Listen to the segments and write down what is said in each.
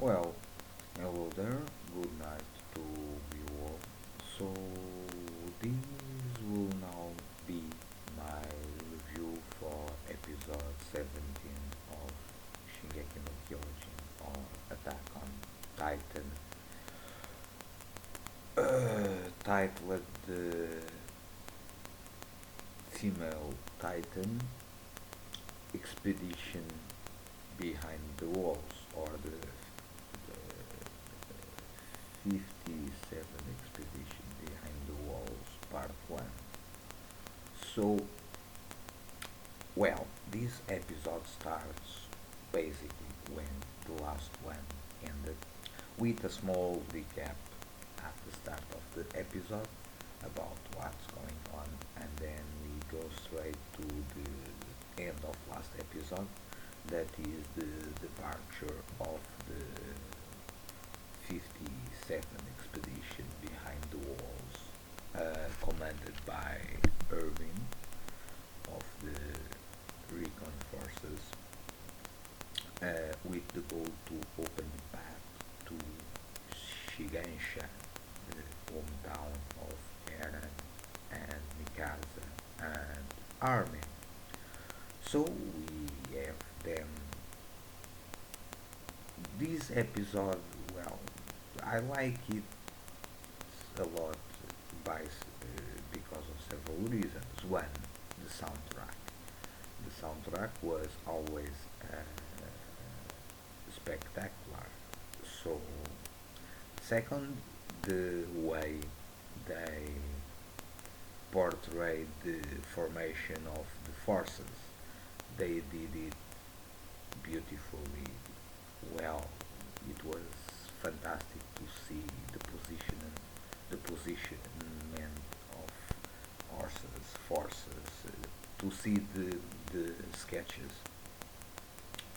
Well, hello there, good night to you all. So, this will now be my review for episode 17 of Shingeki no Kyojin or Attack on Titan, titled The Female Titan Expedition Behind the Walls, or the 57 Expedition Behind the Walls, Part 1. So, well, this episode starts basically when the last one ended, with a small recap at the start of the episode about what's going on, and then we go straight to the end of last episode, that is the departure of the 57 expedition behind the walls, commanded by Irving of the Recon forces, with the goal to open the path to Shigansha, the hometown of Eren and Mikasa and Armin. So we have them. This episode, well, I like it a lot because of several reasons. One, the soundtrack. The soundtrack was always spectacular. So, second, the way they portrayed the formation of the forces. They did it beautifully well. It was fantastic to see the positionment of forces, to see the sketches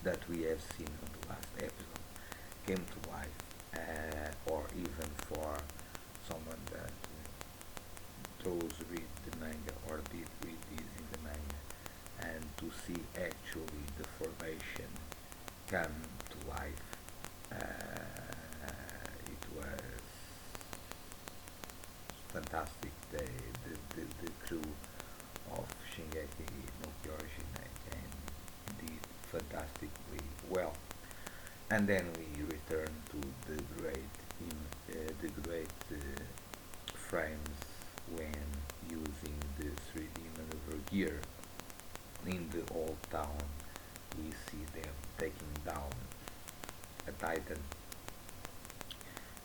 that we have seen on the last episode came to life, or even for someone that those read the manga or did read this in the manga, and to see actually the formation come to life. It was fantastic. The crew of Shingeki no Kyojin again did fantastically well. And then we return to the great frames when using the 3D maneuver gear in the old town. We see them taking down a titan,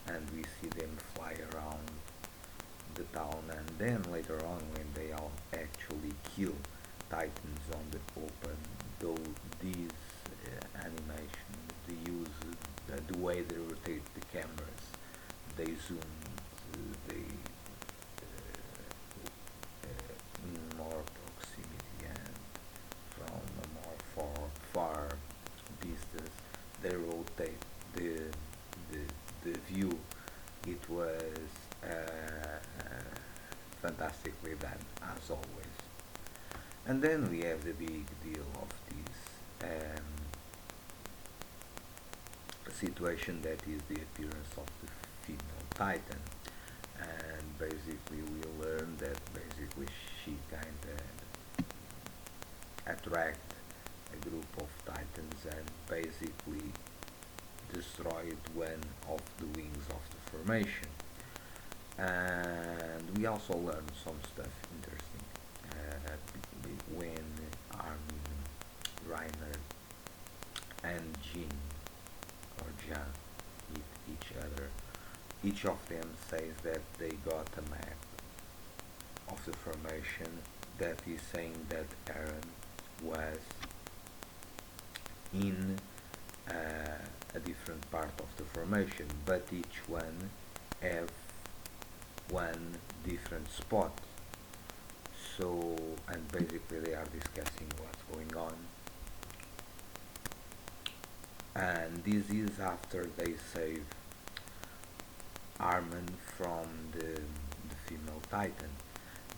and we see them fly around the town, and then later on when they all actually kill titans on the open, though these animation, the use, the way they rotate the cameras, they zoom, they more proximity, and from a more far distance they rotate the the view. It was fantastically done as always. And then we have the big deal of this situation, that is the appearance of the female titan, and basically we learn that basically she kind of attract a group of titans and basically destroyed one of the wings of the formation. And we also learned some stuff interesting when Armin, Reiner, and Jin or Jan meet each other. Each of them says that they got a map of the formation that is saying that Eren was in a different part of the formation, but each one have one different spot. So, and basically they are discussing what's going on, and this is after they save Armin from the female titan,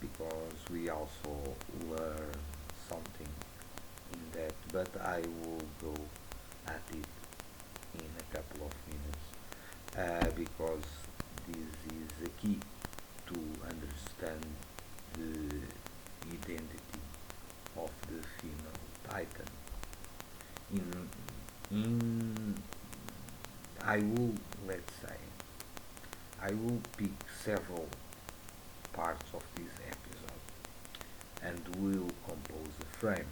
because we also learn something in that, but I will go at it in a couple of minutes. because this is a key to understand the identity of the female titan. In in I will let's say I will pick several parts of this episode and will compose a frame.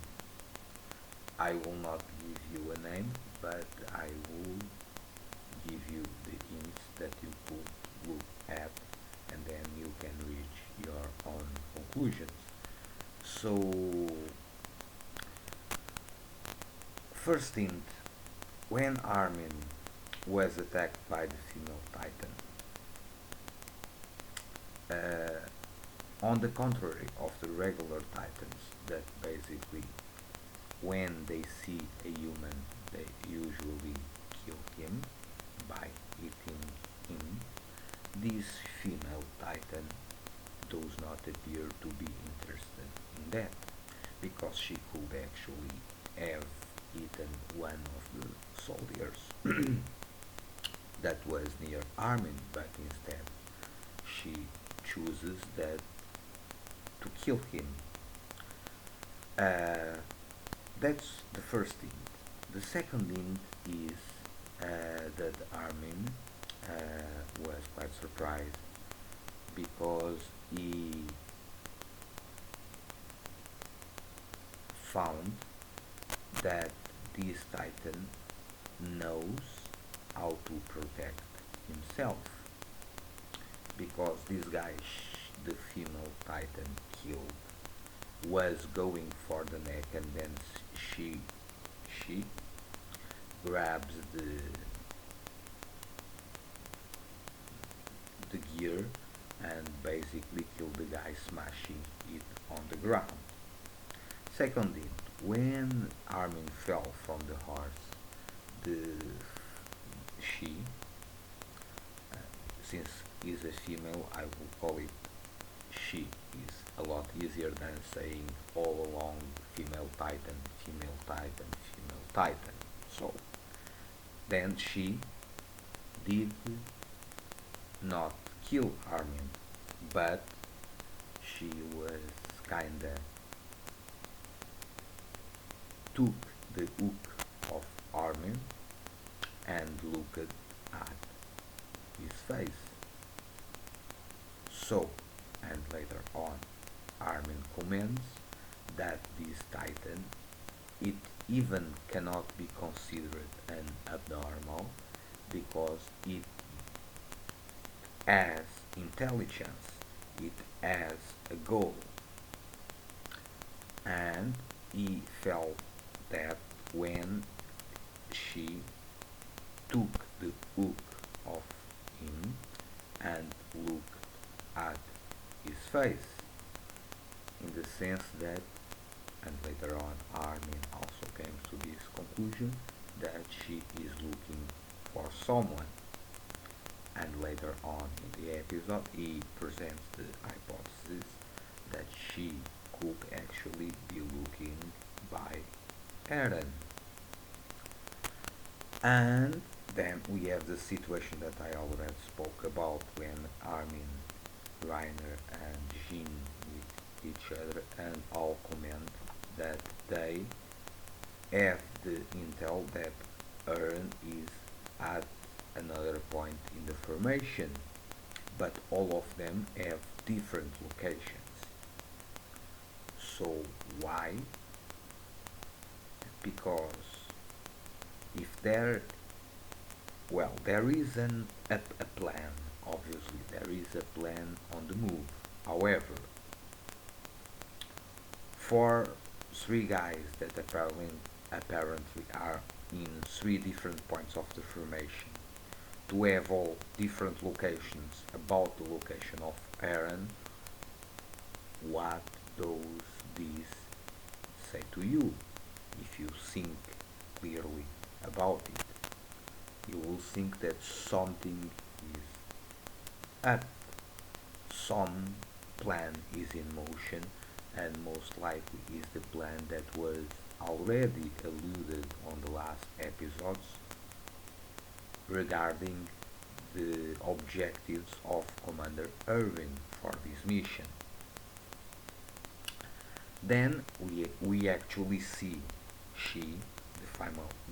I will not give you a name, but I will give you the hints that you could look at, and then you can reach your own conclusions. So, first hint, when Armin was attacked by the female titan, on the contrary of the regular titans that basically when they see a human they usually kill him by eating him, this female titan does not appear to be interested in that because she could actually have eaten one of the soldiers that was near Armin, but instead she chooses that to kill him. Uh, that's the first thing. The second thing is that Armin was quite surprised because he found that this titan knows how to protect himself because this guy, the female titan killed, was going for the neck, and then she grabs the gear and basically kill the guy, smashing it on the ground. Secondly, when Armin fell from the horse, the she, uh, since is a female, I will call it she. Is a lot easier than saying all along female titan, female titan, female titan. So then she did not kill Armin, but she was kinda took the hook of Armin and looked at his face. So, and later on, Armin comments that this titan, it even cannot be considered an abnormal because it has intelligence, it has a goal, and he felt that when she took the hook of him and looked at his face, in the sense that, and later on Armin also came to this conclusion, that she is looking for someone, and later on in the episode he presents the hypothesis that she could actually be looking by Eren. And then we have the situation that I already spoke about when Armin, Reiner and Jin meet each other and all comment that they have the intel that Eren is at another point in the formation, but all of them have different locations. So why? Because if there, well, there is a plan, obviously there is a plan on the move. However, for three guys that apparently are in three different points of the formation to have all different locations about the location of Aaron, what does this say to you? If you think clearly about it, you will think that something is up, some plan is in motion, and most likely is the plan that was already alluded on the last episodes regarding the objectives of Commander Irving for this mission. Then we actually see she,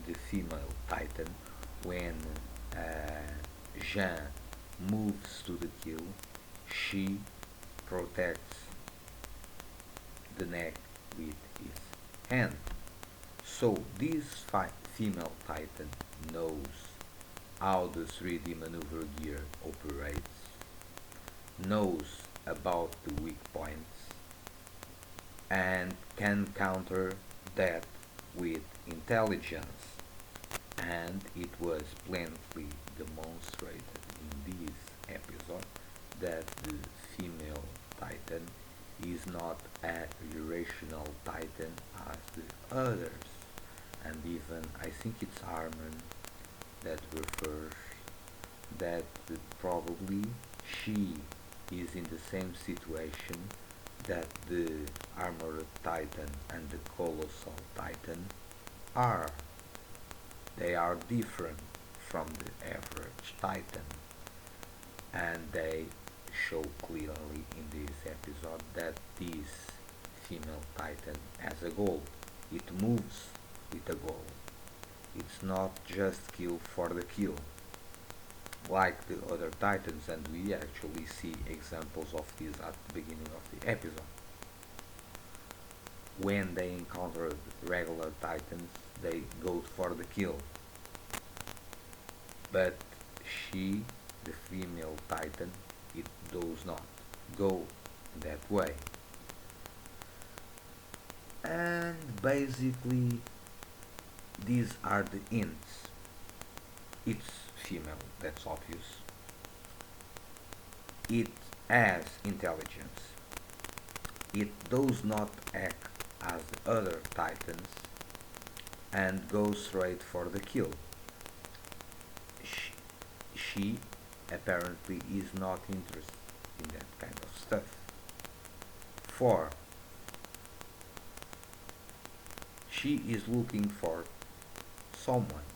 the female Titan, when Jean moves to the kill, she protects the neck with his hand. So this female Titan knows how the 3D maneuver gear operates, knows about the weak points, and can counter that with intelligence. And it was plainly demonstrated in this episode that the female Titan is not a irrational Titan as the others. And even I think it's Armin that refers that probably she is in the same situation that the armored Titan and the colossal Titan are. They are different from the average Titan, and they show clearly in this episode that this female Titan has a goal. It moves with a goal. It's not just kill for the kill, like the other Titans, and we actually see examples of this at the beginning of the episode. When they encounter regular Titans, they go for the kill. But she, the female Titan, it does not go that way. And basically, these are the hints. It's female, that's obvious. It has intelligence. It does not act as the other Titans and goes straight for the kill. She apparently is not interested in that kind of stuff. 4. She is looking for someone,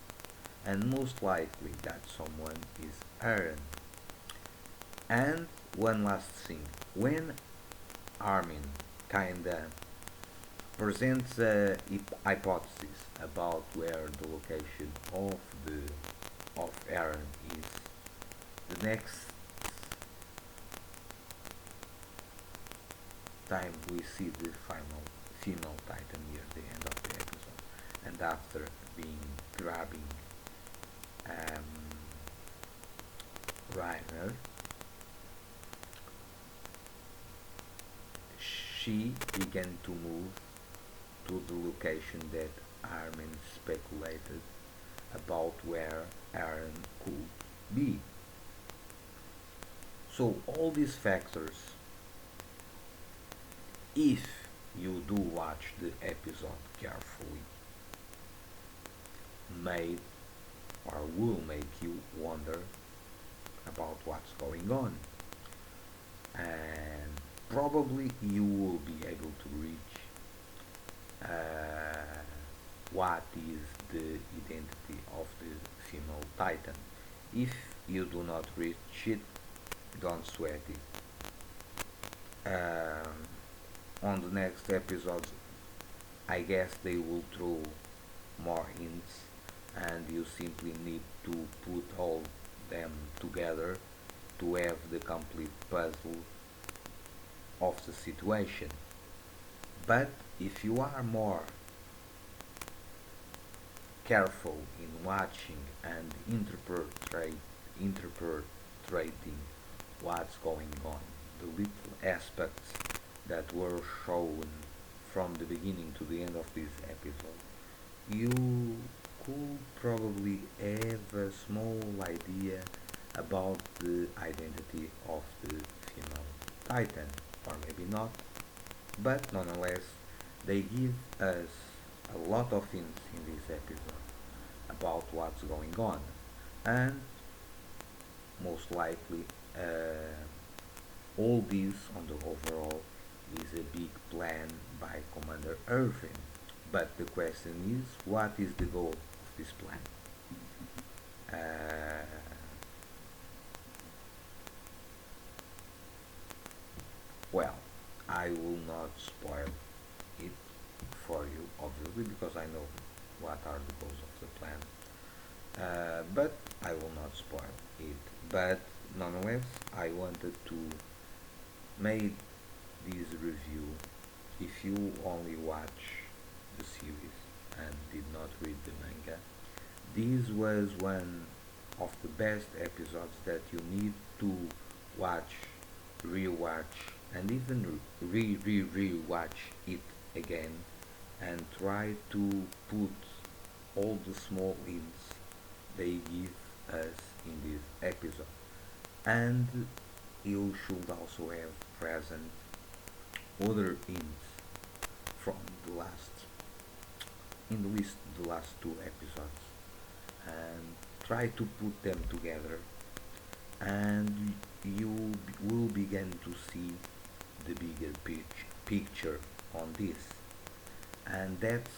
and most likely that someone is Aaron. And one last thing, when Armin kinda presents a hypothesis about where the location of Aaron is, the next time we see the final female Titan near the end of the episode, and after being grabbing um, Reiner, she began to move to the location that Armin speculated about where Aaron could be. So all these factors, if you do watch the episode carefully, may or will make you wonder about what's going on. And probably you will be able to reach what is the identity of the female Titan. If you do not reach it, don't sweat it. On the next episodes, I guess they will throw more hints, and you simply need to put all them together to have the complete puzzle of the situation. But if you are more careful in watching and interpreting what's going on, the little aspects that were shown from the beginning to the end of this episode, you could probably have a small idea about the identity of the female Titan, or maybe not, but nonetheless, they give us a lot of hints in this episode about what's going on, and most likely, all this on the overall is a big plan by Commander Irving. But the question is, what is the goal of this plan? Uh, not spoil it for you, obviously, because I know what are the goals of the plan. But I will not spoil it. But nonetheless, I wanted to make this review. If you only watch the series and did not read the manga, this was one of the best episodes that you need to watch, rewatch, and even rewatch it again, and try to put all the small hints they give us in this episode. And you should also have present other hints from the last, in the list, the last two episodes, and try to put them together, and you will begin to see the bigger picture on this. And that's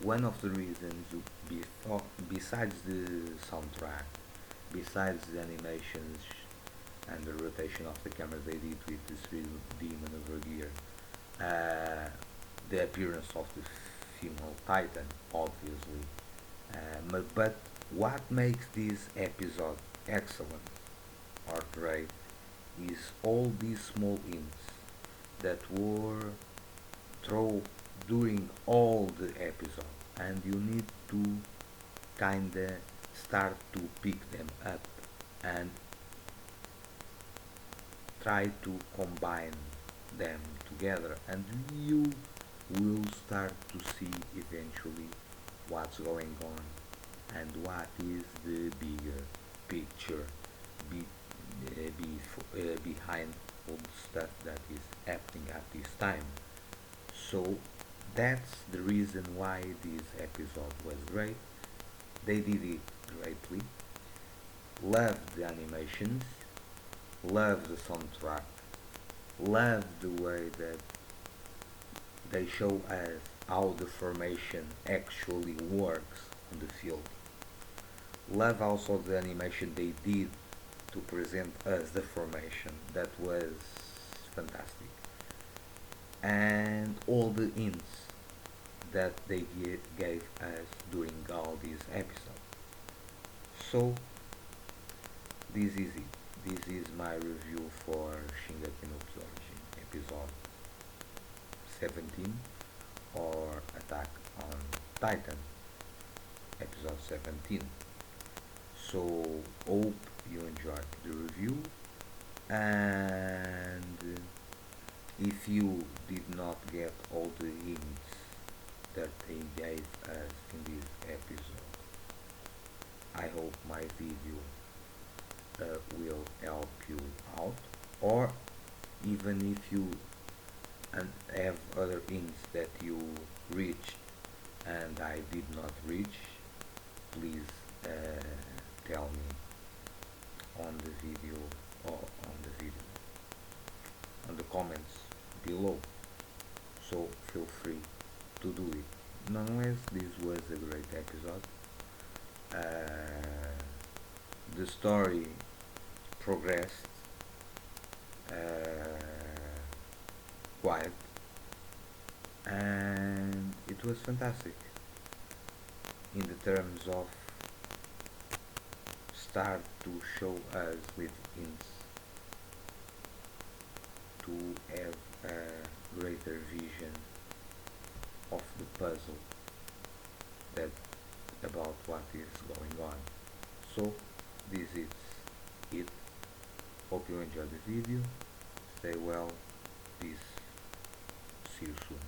one of the reasons, besides the soundtrack, besides the animations and the rotation of the camera they did with the 3D maneuver gear, the appearance of the female Titan, obviously. But what makes this episode excellent or great is all these small hints that were thrown during all the episode, and you need to kinda start to pick them up and try to combine them together, and you will start to see eventually what's going on and what is the bigger picture be, behind all the stuff that is happening at this time. So that's the reason why this episode was great. They did it greatly. Love the animations, love the soundtrack, love the way that they show us how the formation actually works on the field. Love also the animation they did to present us the formation. That was fantastic. And all the hints that they gave us during all these episodes. So this is it. This is my review for Shingeki no Kyojin episode 17, or Attack on Titan episode 17. So hope you enjoyed the review, and if you did not get all the hints that they gave us in this episode, I hope my video will help you out, or even if you have other hints that you reached and I did not reach, please tell me on the video, or on the comments below. So feel free to do it. Nonetheless, this was a great episode. The story progressed quite, and it was fantastic in the terms of start to show us with hints to have a greater vision of the puzzle that about what is going on. So this is it. Hope you enjoyed the video. Stay well. Peace. See you soon.